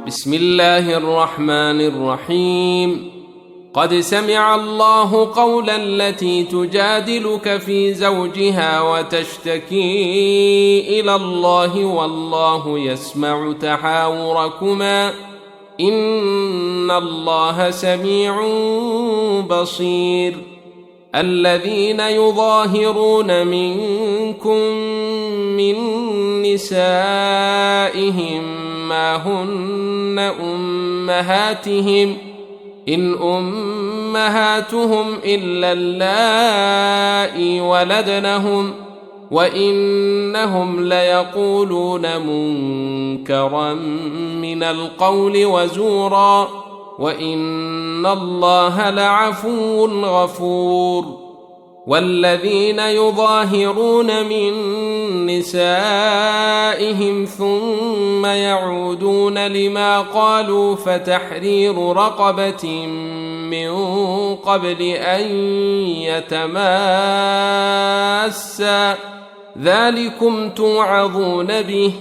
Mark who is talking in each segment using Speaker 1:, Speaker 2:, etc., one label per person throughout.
Speaker 1: بسم الله الرحمن الرحيم. قد سمع الله قول التي تجادلك في زوجها وتشتكي إلى الله والله يسمع تحاوركما إن الله سميع بصير. الذين يظاهرون منكم من نسائهم ما هن أمهاتهم إن أمهاتهم إلا اللائي ولدنهم وإنهم ليقولون منكرا من القول وزورا وإن الله لعفو غفور. والذين يظاهرون من نسائهم ثم يعودون لما قالوا فتحرير رقبة من قبل أن يتماسا ذلكم توعظون به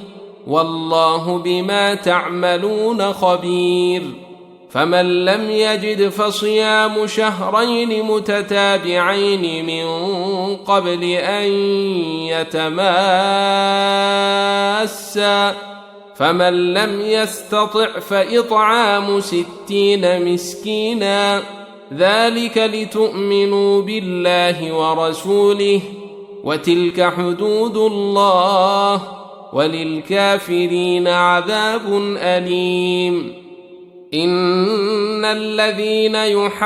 Speaker 1: والله بما تعملون خبير. فمن لم يجد فصيام شهرين متتابعين من قبل أن يتماسا فمن لم يستطع فإطعام 60 مسكينا ذلك لتؤمنوا بالله ورسوله وتلك حدود الله وللكافرين عذاب أليم. إن الذين يحادون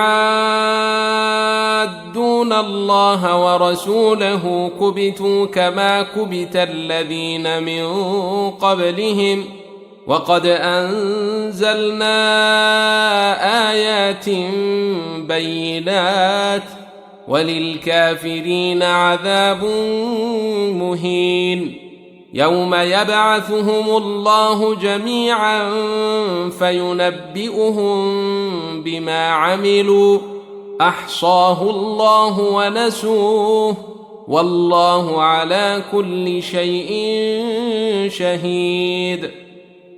Speaker 1: الله ورسوله كبتوا كما كبت الذين من قبلهم وقد أنزلنا آيات بينات وللكافرين عذاب مهين. يوم يبعثهم الله جميعا فينبئهم بما عملوا أحصاه الله ونسوه والله على كل شيء شهيد.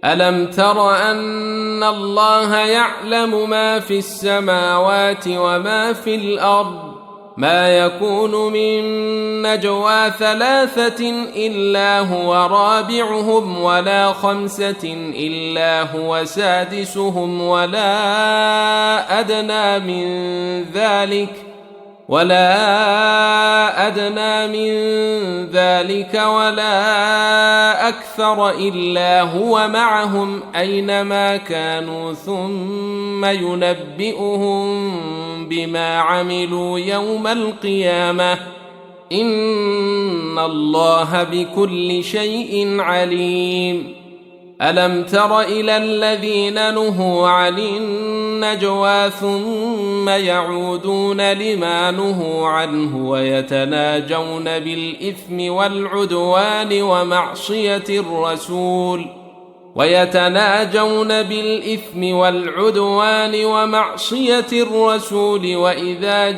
Speaker 1: ألم تر أن الله يعلم ما في السماوات وما في الأرض ما يكون من نجوى 3 إلا هو رابعهم ولا 5 إلا هو سادسهم ولا أدنى من ذلك ولا أكثر إلا هو معهم أينما كانوا ثم ينبئهم بما عملوا يوم القيامة إن الله بكل شيء عليم. ألم تر إلى الذين نهوا عن النجوى ثم يعودون لما نهوا عنه ويتناجون بالإثم والعدوان ومعصية الرسول وإذا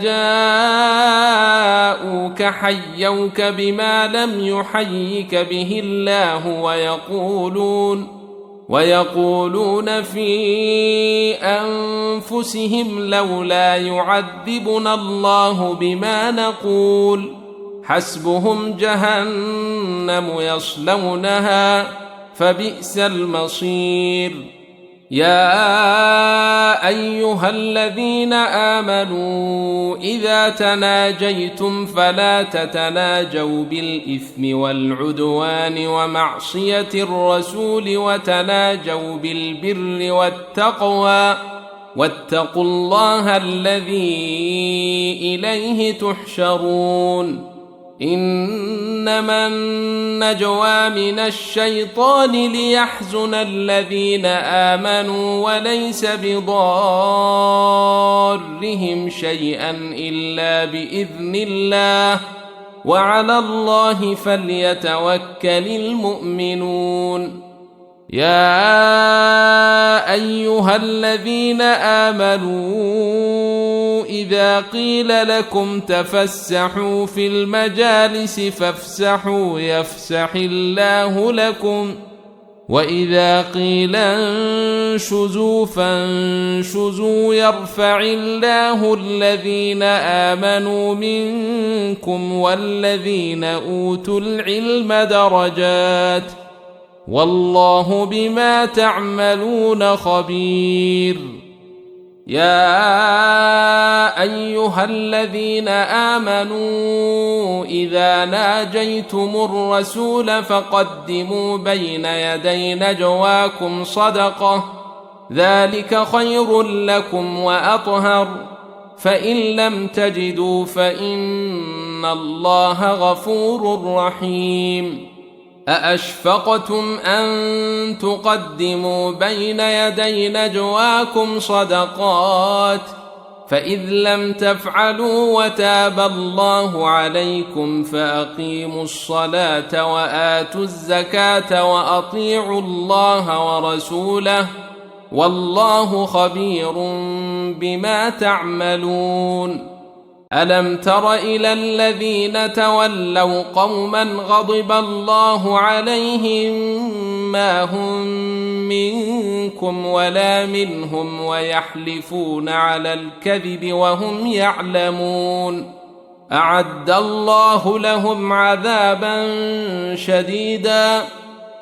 Speaker 1: جاءوك حيوك بما لم يحيك به الله ويقولون في أنفسهم لولا يعذبنا الله بما نقول حسبهم جهنم يصلونها فبئس المصير. يا أيها الذين آمنوا إذا تناجيتم فلا تتناجوا بالإثم والعدوان ومعصية الرسول وتناجوا بالبر والتقوى واتقوا الله الذي إليه تحشرون. إنما النجوى من الشيطان ليحزن الذين آمنوا وليس بضارهم شيئا إلا بإذن الله وعلى الله فليتوكل المؤمنون. يا أيها الذين آمنوا إذا قيل لكم تفسحوا في المجالس فافسحوا يفسح الله لكم وإذا قيل انشزوا فانشزوا يرفع الله الذين آمنوا منكم والذين أوتوا العلم درجات والله بما تعملون خبير. يا أيها الذين آمنوا إذا ناجيتم الرسول فقدموا بين يدي نجواكم صدقة ذلك خير لكم وأطهر فإن لم تجدوا فإن الله غفور رحيم. أأشفقتم أن تقدموا بين يدي نجواكم صدقات فإذ لم تفعلوا وتاب الله عليكم فأقيموا الصلاة وآتوا الزكاة وأطيعوا الله ورسوله والله خبير بما تعملون. ألم تر إلى الذين تولوا قوما غضب الله عليهم ما هم منكم ولا منهم ويحلفون على الكذب وهم يعلمون أعد الله لهم عذابا شديدا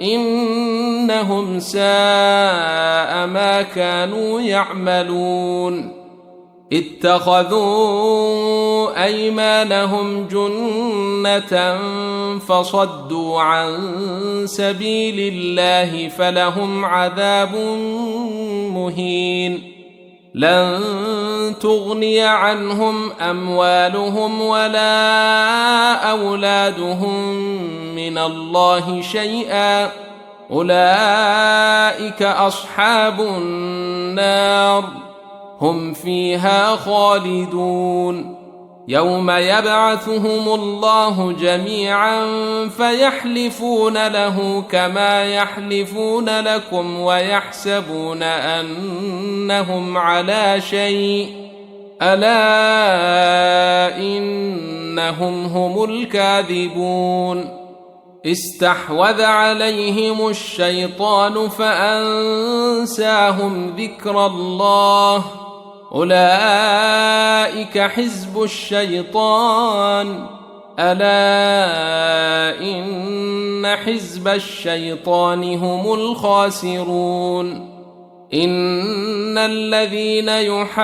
Speaker 1: إنهم ساء ما كانوا يعملون. اتخذوا أيمانهم جنة فصدوا عن سبيل الله فلهم عذاب مهين. لن تغني عنهم أموالهم ولا أولادهم من الله شيئا أولئك أصحاب النار هم فيها خالدون. يوم يبعثهم الله جميعا فيحلفون له كما يحلفون لكم ويحسبون أنهم على شيء ألا إنهم هم الكاذبون. استحوذ عليهم الشيطان فأنساهم ذكر الله أولئك حزب الشيطان ألا إن حزب الشيطان هم الخاسرون. إن الذين يحادون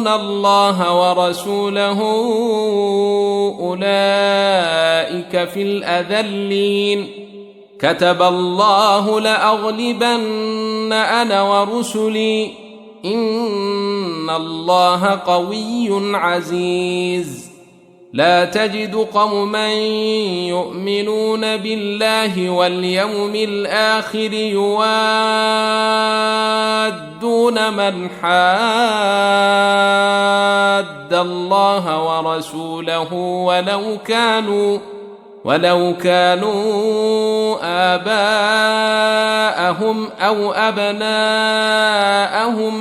Speaker 1: الله ورسوله أولئك في الأذلين. كتب الله لأغلبن أنا ورسلي إن الله قوي عزيز. لا تجد قوما يؤمنون بالله واليوم الآخر يوادون من حاد الله ورسوله ولو كانوا آباءهم أو أبناءهم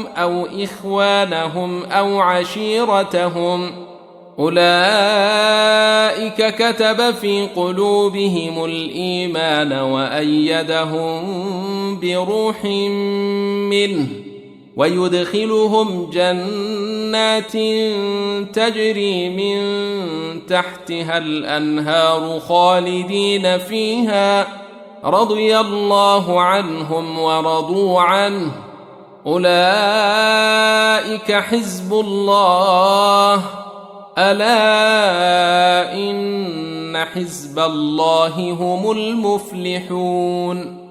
Speaker 1: أو إخوانهم أو عشيرتهم أولئك كتب في قلوبهم الإيمان وأيدهم بروح منه ويدخلهم جنات تجري من تحتها الأنهار خالدين فيها رضي الله عنهم ورضوا عنه أولئك حزب الله ألا إن حزب الله هم المفلحون.